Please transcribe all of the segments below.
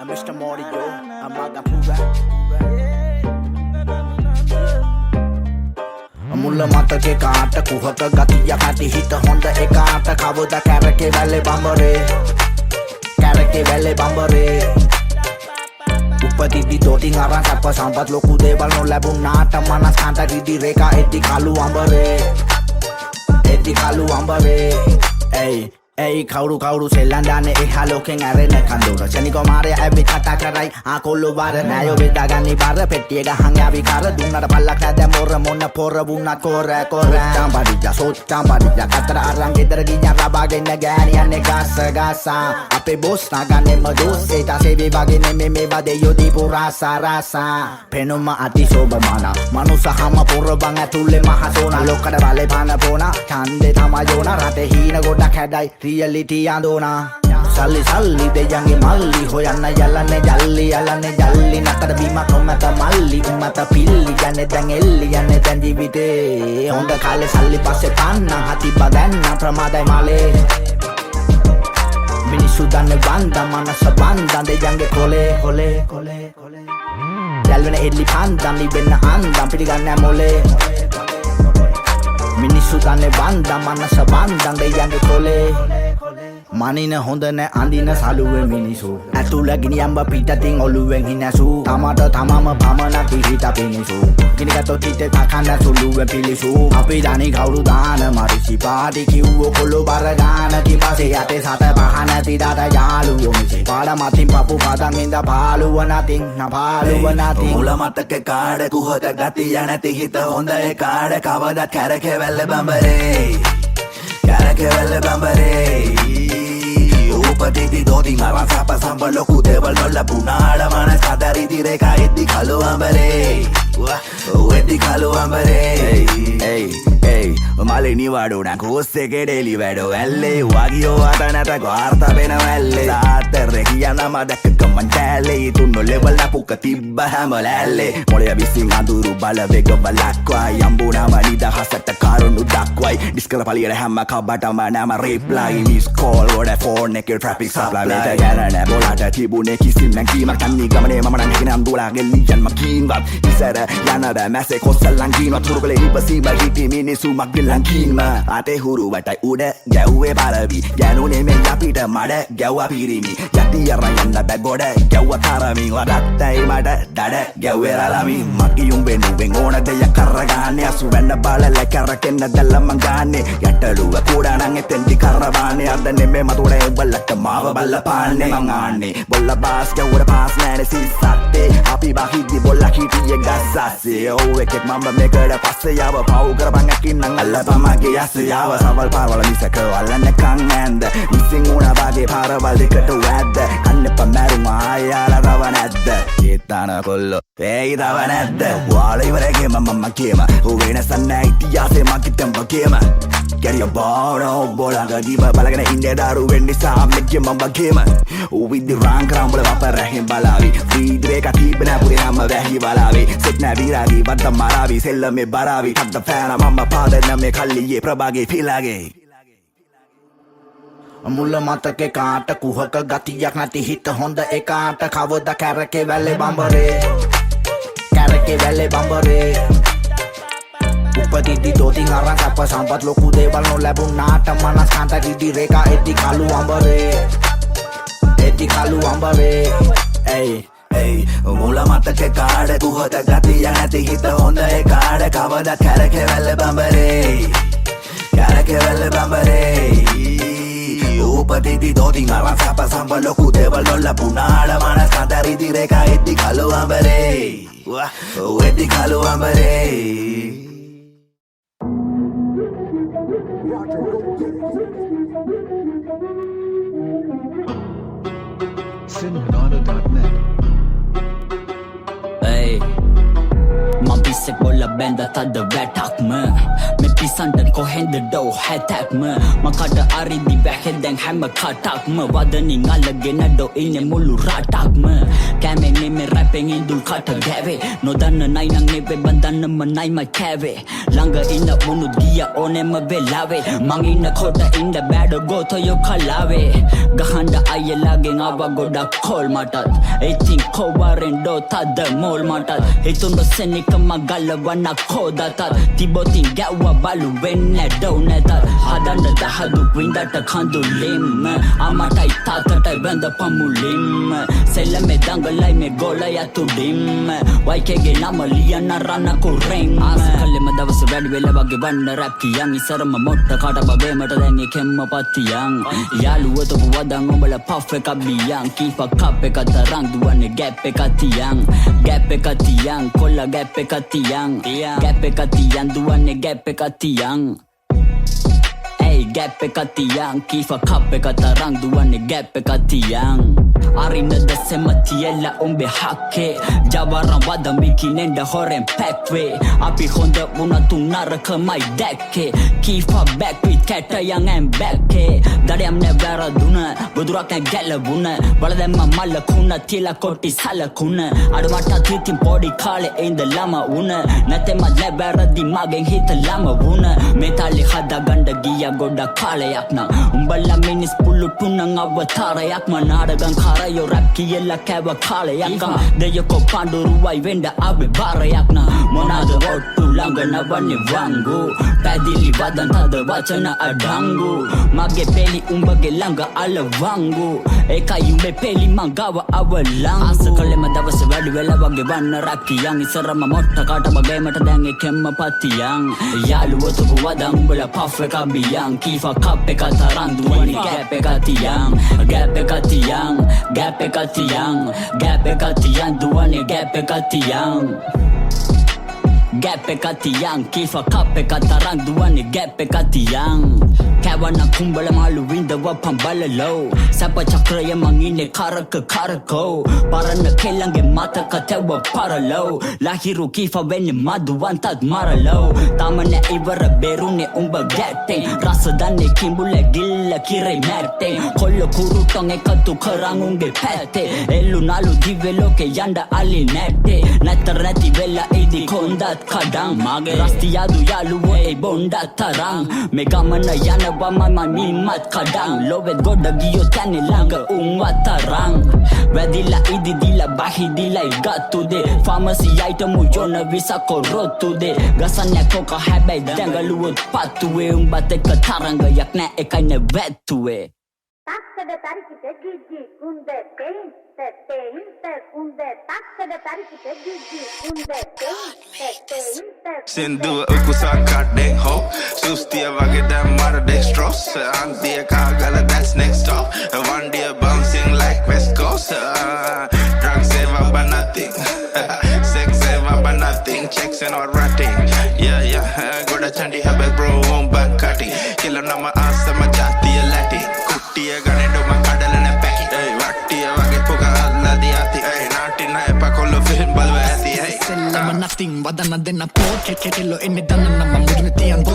Mr. Morio, Magapura. මුල්ල මතකේ කාට කුහක ගතිය හැටි හිත හොඳ එකාට කවුද කැරකේ වැල්ලේ බඹරේ කැරකේ වැල්ලේ බඹරේ උපදිදි දොටින් අරන් සැප සම්පත් ලොකු දේවල් නොලැබුණාට මනස් කාන්ත දිදි රේඛා එද්දි කළු අඹරේ එද්දි කළු අඹරේ Ei කවුරු සෙල්ලන් දාන්නේ එහා ලෝකෙන් ඇරෙන කඳුර ශනික මාරය ඇවි කතා කරයි ආකොල්ලු වර නෑයෝ බෙදාගන්නේ බර පෙට්ටිය ගහන් යාවි කර දුන්නට පල්ලක් නැද මොර මොන පොර වුණා කොර චාම්බඩිජා සෝත් චාම්බඩිජා කතර අරන් ගෙදර ගියා රබාගෙන ගෑනියන්නේ ගාසා අපේ බොස් නාගන්නේ මදෝස් ඒ තාසේ විවාගේ නෙමෙ මේවා දෙයෝ දීපු රාසා පෙනුම අතිශෝභමාන මනුසහම පොරබන් ඇතුලේ මහසෝනා ලෝකඩ බලේ පාන පෝනා ඡන්දේ තමයෝනා රටේ හීන ගොඩක් හැඩයි reality andona salli deyange malli hoyanna yalane jalli nakada bima komata malli ummata pilli yane dan elli yane dan jivite honda kale salli passe panna hati badanna pramadai male minisu danne banda manasa banda deyange kole yalvene elli panda ni benna andam piliganna mole මිනිස්සු දන්නේ බන්දා මනස බන්දන් දෙයන්ගේ කොලේ මනින හොඳ නෑ අඳින සලුවේ මිනිසු ඇතුළ ගිනියම්බ පිටතින් ඔළුවෙන් හිනසු තමට තමම පමණක් හිත පිනිසු ගිනිගතොත් හිතේ තකන්න සුළුවෙන් පිලිසු අපි දනි කවුරු දාන මරිසි පාටි කිව්වෝ කොල්ලු බර ගාන කිපසේ යතේ සත පහන තිදාට යාළුවෝ මිසේ පාඩ මතින් පපු පදන් ඉඳ පාළුව නතින් නපාළුව නතින් මුල මතක කාඩ කුහත ගතිය නැති හිත හොඳ ඒ කාඩ කවදත් කැරකේ වැල්ල බඹරේ කැරකේ වැල්ල බඹරේ උපදිදි දොඩි මරන් සප සම්බ ලොකු දේවල් නොලැබුණාට මනස් කදරිදි රේඛා එද්දි කළු අඹරේ එද්දි කළු අඹරේ මලේ නිවාඩුන කෝස්සේ කෙඩෙලි වැඩෝ ඇල්ලේ වගියෝ අත නැත ගාර්ථ වෙන වැල්ලේ සාතරේ කියන නම දැක්ක කමන්ටැලේ තුන්නෝ ලෙවල් අපුක තිබ්බ හැම ලැල්ලේ මොළය විසින් අඳුරු බල වේග බලක්වයි යම්බුනම නිදහසට කරුණු දක්වයි ඩිස්කල පලියට හැම කබටම නම රිප්ලයි මිස් කෝල් වඩ ෆෝන් එකේ ට්‍රැෆික් සප්ලයි මේක ගැන නෑ බොලට තිබුණේ කිසිම නැගීමක් තන්නේ ගමනේ මම නම් හිකනම් දුලාගේ ලියන් මකින්වත් ඉසර යන බෑ මැසේ කොස්සල්ලන් කිනවත් තුරුකලේ ඉබසීම හිටි මිනිසු මග්ගලන් කින්ම අතේ හුරු වටයි උඩ ගැව්වේ බලවි ගැනුනේ මේ අපිට මඩ ගැව්වා පිරිමි යටි අරන් යන්න බෑ ගොඩ ගැව්වා තරමින් වඩත්තයි මඩ දඩ ගැව්වේ රලමි මකියුම් වෙනුවෙන් ඕන දෙයක් කරගාන්නේ අසු වෙන්න බලල කරකෙන්න දැල්ල මං ගාන්නේ යටලුව කුඩානම් එතෙන්දි කරවාන්නේ අද නෙමෙයි මතුරේ බලට මාව බල්ලපාන්නේ මං ආන්නේ බොල්ල බාස් ගැව්වට පාස් නෑනේ සිස්සත්තේ අපි බහිද්දි බොල්ල හිටියේ ගස්සස්සේ ඔව් එකෙක් මම මේකට පස්සේ යව පව් කරපන් අකින්නම් අල්ලපමගේ යස්සේ යව සවල් පාරවල මිසක වල්ලන්න කන් ඇන්ද මිසින් උනා වගේ පාරවල් දෙකට වැද්ද කන්න පමරුම ආයාලා රව නැද්ද ඒතන කොල්ලෝ ඒයි රව නැද්ද වාල ඉවරගේ මම කියම වෙනසක් නෑ ඉතිහාසෙ මකිටම් වගේම Get your ball on board and give a balagan in the daru when the sam make your mamba game with the rank ramble up a rahim balavi free drake a keep na puri hamma vahi balavi sit na viragi badda maravi sell me baravi cut the fan mama father na me khalliye prabage filage මුල්ල මතකේ කාට කුහක ගතියක් නැති හිත හොඳ එකාට කවද කැරකේ වැල්ලේ බඹරේ කැරකේ වැල්ලේ බඹරේ උපදිදි දොටින් අරන් සැප සම්පත් ලොකු දේවල් නොලැබුණාට මනස් කාන්ත දිදි රේඛා එද්දි කළු අඹරේ මුල මතකේ කාඩ කුහත ගතිය නැති හිත හොඳ ඒ කාඩ කවදත් කැරකේ වැල්ල බඹරේ උපදිදි දොටින් අරන් සැප සම්පත් ලොකු දේවල් නොලැබුණාට මනස් කාන්ත දිදි රේඛා එද්දි කළු අඹරේ Sinmanada.net Hey, my bisek bola benda tak ada වැටක්ම මේ පිසන්ට කොහෙන්ද ඩෝ හැතැක්ම මකට අරිදි වැහෙදැන් හැම කටක්ම වදනින් අල්ලගෙන ඩෝ ඉන්න මුළු රටක්ම කෑමෙන් නෙමෙ රැපෙන් ඉඳුල් කට ගැවේ නොදන්න නයිනං නෙවෙ බඳන්නම නයිම කෑවේ ළඟ ඉන්න වුණු දිය ඕනෙම වෙලාවේ මං ඉන්න කොට ඉන්න බෑඩ ගෝතයෝ කලාවේ ගහන්ඩ අයලාගෙන් ආව ගොඩක් කෝල් මටත් ඉතින් කෝවරෙන් ඩෝ තද මෝල් මටත් හිතුන්ඩ සෙනිකම ගල්ලවන්න කෝදතත් තිබොතින් ගැව්ව බලු වෙන්න ඩෝ නැතත් හදන්ඩ දහදු වින්දට කඳුලින්ම අමටයි තාතටයි බැඳ පමුලින්ම සෙල්ලමෙ දංගලයි මේ ගෝලය තුඩින්ම වයිකේගේ නම ලියන්න රන්න කුරෙන් ආස කල්ලෙම දවස වැඩි වෙලා වගේ වන්න රැප් කියන් ඉසරම මොට්ට කට බගේමට දැන් එකෙම්ම පත්තියන් යාළුවතපු වදන් උඹල පෆ් එක බියන් කීප කප් එක තරං දුවන්නේ ගැප් එක තියන් කොල්ල ගැප් එක තියන් දුවන්නේ ගැප් එක තියන් ගැප් එක තියන් කීප කප් එක තරං දුවන්නේ ගැප් එක තියන් අරිනද සෙම තියලා උඹේ හක්කේ ජවරම් වදම් බිකිනෙන්ඩ හොරෙන් පැක්වේ අපි හොඳ වුණතු නරකමයි දැක්කේ කීපා බැක් විත් කැටයන් ඇම් බැක්කේ දඩයම් නැවැරදුන බුදුරක්නැ ගැලවුණ වලදැම්ම මල්ලකුණ තියලා කොටි සලකුණ අඩුමටත් හිතින් පොඩි කාලේ ඉඳ ළම වුණ නැතෙම ලැබැරදි මගෙන් හිත ළම වුණ මෙතාලි හදගණ්ඩ ගිය ගොඩක් කාලයක් නම් උඹල මිනිස් පුල්ලු තුනං අවතාරයක්ම නාඩගන් කාරයෝ රැප් කියලා කැව කාලයක් දෙයකො පණ්ඩුරුවයි වෙන්ඩ අබෙ බාරයක් නම් මොනාද ඔට්ටු ළඟ නවන්නේ වංගු පැදිලි වදන් තද වචන අඩංගු මගේ පෙලි උඹගේ ළඟ අලවංගු ඒකයි උඹේ පෙලි මං ගාව අවලංගු ආස කළෙම දවස වැඩි වෙලා වගේ වන්න රැප් කියන් ඉසරම මොට්ට කට බගේමට දැන් එකෙම්ම පත්තියන් යාළුවතපු වදන් උඹල පෆ් එක බියන් කීප කප් එක තරං දුවන්නේ ගැප් එක තියන් දුවන්නේ ගැප් එක තියන් ගැප් එක තියන් කීප කප් එක තරං දුවන්නේ ගැප් එක තියන් කැවන කුම්බල මාළු වින්දව පම්බලලෝ සැප චක්‍රය මං ඉන්නේ කරකෝ පරණ කෙල්ලන්ගේ මතක තැව පරලෝ ලහිරු කීප වෙන්නේ මදුවන්තත් මරලෝ තමන ඉවර බෙරුනේ උඹ ගැටෙන් රස දන්නේ කිඹුල ගිල්ල කිරේ මැටෙන් කොල්ල කුරුටන් එකතු කරන් උන්ගේ පැත්තේ එල්ලු නාලු දිවෙ ලෝකේ යන්න අලි නැටේ නැතර නැති වෙලා ඉදි කොන්දත් කඩන් මගේ රස්තියාදු යාළුවෝ ඒ බොණ්ඩ තරං මේ ගමන යනවා මම නිමත් කඩන් ලොවෙත් ගොඩ ගියෝ තැනේ ළඟ උන්වත් තරං වැදිලා ඉදි දිලා බහිදිලා ඉගත්තුදේ ෆාමසි අයිටම් යොන විසා කොරොත්තුදේ ගසන්නේ කොක හැබැයි දැඟලුවොත් පත්තුවේ උඹත් එක්ක තරංගයක් නෑ එකයි නැවැත්තුවේ takkada tarikite gigi kunde pain kunde takkada tarikite gigi kunde pain Sindu ukusa kadde ho Sustiya wage දැන් මරදේ straws Antiya Kagala that's next stop One day bouncing like West Coast Drugs ever but nothing Sex ever but nothing Checks and all ratting Yeah Goda chandi habe bro on back cutting Killa nama asama jatiya lati Kuttiya ganendo ma kadala na paki Wattiya wage puga alla diati Naati na epa kollo film balwa ati Selama nothing wadana denna pot Ketelo enne danna nama mudne tiyan do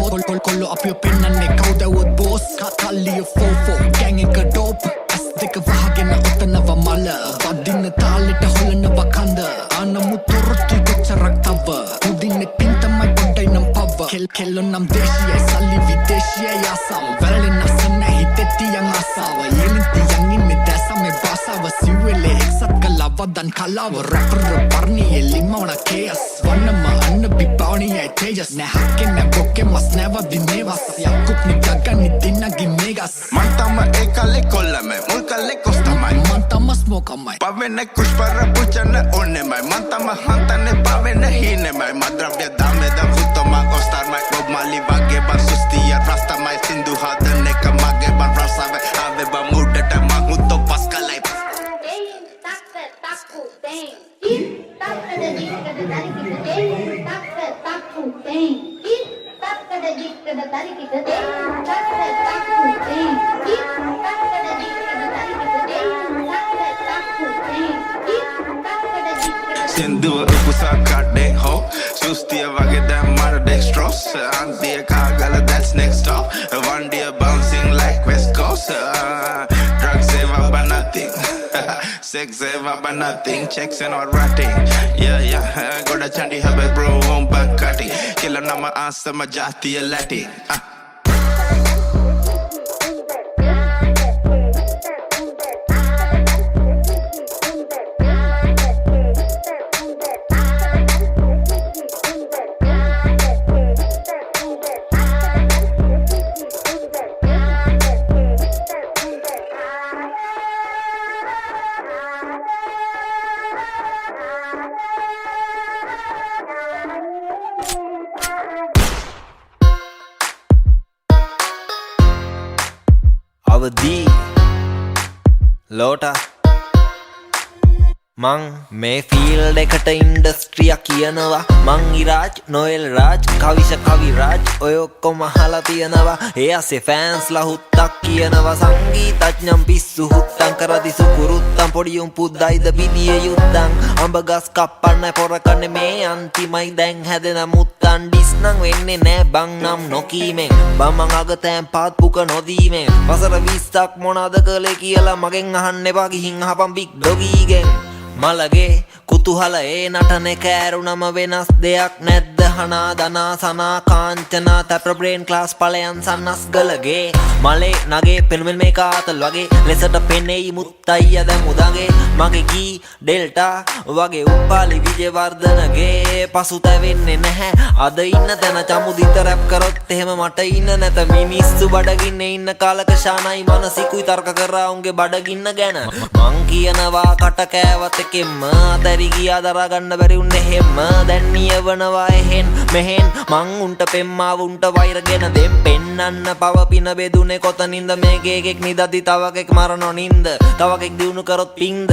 Kollo apyo pennanne kawdawot boss Kalliyo fofo gang එක dope as දෙක වහගෙන ඔතනව මල වදින්න තාලෙට හොලනව කඳ අනමුතොරතු කොච්චරක් තව උදින්නේ පින් තමයි පොඩ්ඩයි නම් පව කෙල්ලෝ නම් දේශියයි සල්ලි විදේශියයි ආසාව වැරලෙන් අසන්න හිතේ තියන් ආසාව යෙලින් තියන් ඉන්නේ දැසමේ බාසාව සිව්වෙලේ එක්සත් කළා වදන් කලාව රැපර් පර්ණියේ ලිමවන කේස් වන්නම අන්න බිබාවනියයි තේජස් නැහකෙන් නැබොකේ මස් නැව දිනේවස් යකුත් නිගගනි දිනගි මේගස් Mantama ekale kollame mulkalle kostamai මන්තම ස්මෝකමයි Pavene kushpara puchane onnemai Mantama hantane pavene hinemai Madravya dameda hutama kostarmai Bob Marley wage ban sustiya rastamai Sindu hadane kamage ban rasave Ave ba mudata mahutto paskalai takke takku pain takkada dikkada tarikite takke takku pain takkada dikkada tarikite takke takku pain takkada dikkada tarikite takke takku pain takkada dikkada Sindu ukusa kadde ho Sustiya wage දැන් මරදේ straws Antiya Kagala that's next stop. One day bouncing like West Coast. Drugs save up but nothing. Sex save up but nothing. Checks and all ratting. Yeah. Go to Chandi Habit bro on Bankati. Killer nama answer my jati Latin. අවදී ලෝට මං මේ field එකට ඉන්ඩස්ට්‍රියක් කියනවා මං Iraj Noel Raj කවිෂ කවිරාජ් ඔය ඔක්කොම අහලා තියෙනවා ඒ අස්සේ ෆෑන්ස්ලා හුත්තක් කියනවා සංගීතඥම් පිස්සු හුත්තම් කරදි සුකුරුත්තම් පොඩියුම් පුද්දයිද පිදිය යුත්තම් අඹ ගස් කප්පන්න පොරකන්නේ මේ අන්තිමයි දැන් හැදෙන මුත්තන් ඩිස් නම් වෙන්නේ නෑ බං නම් නොකීමෙන් බම්මන් අගතෑන් පාත් පුක නොදීමෙන් වසර 20ක් මොනවද කළේ කියලා මගෙන් අහන්න එපා ගිහින් අහපන් බිග් ඩොගීගෙන් මලගේ කුතුහල ඒ නටන කෑරුණම වෙනස් දෙයක් නැද්ද හනා දනා සනා කාංචනා තැප්‍ර බ්‍රේන් ක්ලාස් පලයන් සන්නස් ගලගේ මලේ නගේ පෙනුමෙන් මේ කාතල් වගේ ලෙසට පෙනෙයි මුත්තයිය දැන් උදගේ මගේ ගී ඩෙල්ටා වගේ උපාලි විජේවර්ධනගේ පසුතැවෙන්නේ නැහැ අද ඉන්න තැන චමුදිත රැප් කරොත් එහෙම මට ඉන්න නැත මිනිස්සු බඩගින්නේ ඉන්න කාලක ශානයි මනසිකුයි තර්ක කරා උන්ගේ බඩගින්න ගැන මං කියනවා කට කෑවත් එකෙන්ම අතරි ගියා දරා ගන්න බැරි උන්නේ හැම දැන් නියවනවා එහෙන් මෙහෙන් මං උන්ට පෙම්මාව උන්ට වෛරගෙන දෙම් පෙන්නන්න පව පින බෙදුනේ කොතනින්ද මේකේ එකෙක් නිදදි තව එකෙක් මරනෝ නින්ද තව එකෙක් දිනු කරොත් පින්ද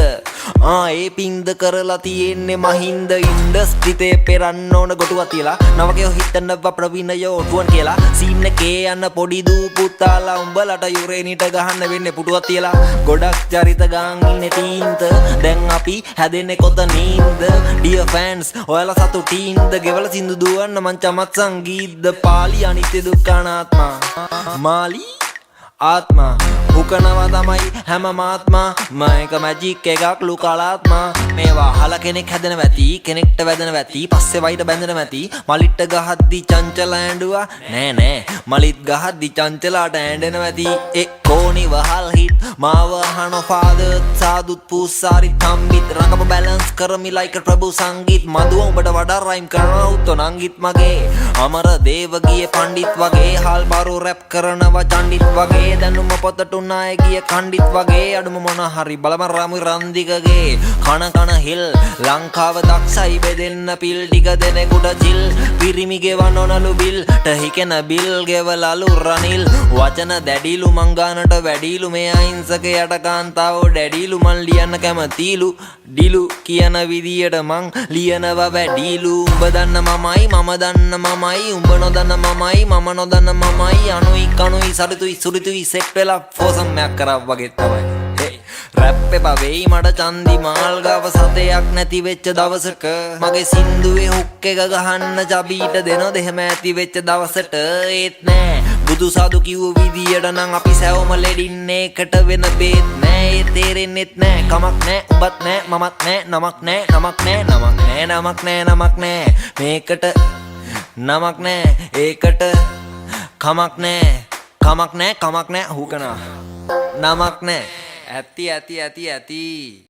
ඒ පින්ද කරලා තියෙන්නේ මහින්ද ඉන්ඩස්ට්‍රිතේ පෙරන්න ඕන ගොටුවක් තියලා නවකයෝ හිතන්නව ප්‍රවීණයෝ ඔටුවන් කියලා සීන් එකේ යන පොඩි දූ පුතාලා උඹලට යුරේනිට ගහන්න වෙන්නේ පුටුවක් තියලා ගොඩක් චරිත ගාන් ඉන්නේ තීන්ත දැන් අපි හැදෙන්නේ කොතනින්ද ඩියර් ෆෑන්ස් ඔයාලා සතුටින්ද ගෙවල සින්දු දුවන්න මං චමත් සංගීතද පාලි අනිත්‍ය දුක්ඛ අනාත්මා මාලි ආත්මා හුකනවා තමයි හැම මාත්මා මයක මැජික් එකක් ලුකලාත්මා මේවා අහලා කෙනෙක් හැදෙන වැති කෙනෙක්ට වැදෙන වැති පස්සේ වයිට බැඳෙන වැති මලිට ගහද්දි චංචල ඇඬුවා නෑ මලිත් ගහද්දි චංචලාට ඇඬෙන වැති ඒ කෝණි වහල් හිට් මාව අහන ෆාදර් සාදුත් පූසාරි තම්බිත් රංගප බැලන්ස් කරමි ලයික් ප්‍රභු සංගීත් මදුව උඹට වඩා රයිම් කරනවා උත්තෝ නංගිත් මගේ අමර දේවගියේ පණ්ඩිත් වගේ හාල් බාරු රැප් කරනවා චණ්ඩිත් වගේ දැනුම පොතට උනාය ගිය කණ්ඩිත් වගේ අඩුම මොන හරි බලම රාමු රන්දිකගේ කන හිල් ලංකාව දක්ෂයි බෙදෙන්න පිල් ටික දෙනෙකුට ජිල් පිරිමි ගෙවන්නොනලු බිල් ටහිකෙන බිල් ගෙවලලු රනිල් වචන දැඩිලු මංගානට වැඩිලු මේ අහිංසක යට කාන්තාවෝ දැඩිලු මන් ලියන්න කැමතිලු ඩිලු කියන විදියට මං ලියනවා වැඩිලු උඹ දන්න මමයි මම දන්න මමයි උඹ නොදන්න මමයි මම නොදන්න මමයි අනුයි කනුයි සරිතුයි සුරිතුයි සෙට් වෙලා ෆෝසම්යක් කරා වගේ තමයි රැප් එපා වෙයි මට චන්දි මාල් ගාව සතයක් නැති වෙච්ච දවසක මගේ සින්දුවේ හුක් එක ගහන්න චබීට දෙනොත් එහෙම ඇති වෙච්ච දවසට ඒත් නෑ බුදු සාදු කිව්ව විදියට නම් අපි සැවම ලෙඩින්නේ එකට වෙන බේත් නෑ ඒ තේරෙන්නෙත් නෑ කමක් නෑ උඹත් නෑ මමත් නෑ නමක් නෑ නමක් නෑ නමක් නෑ නමක් නෑ නමක් නෑ මේකට නමක් නෑ ඒකට කමක් නෑ කමක් නෑ කමක් නෑ හුකනා නමක් නෑ ඇති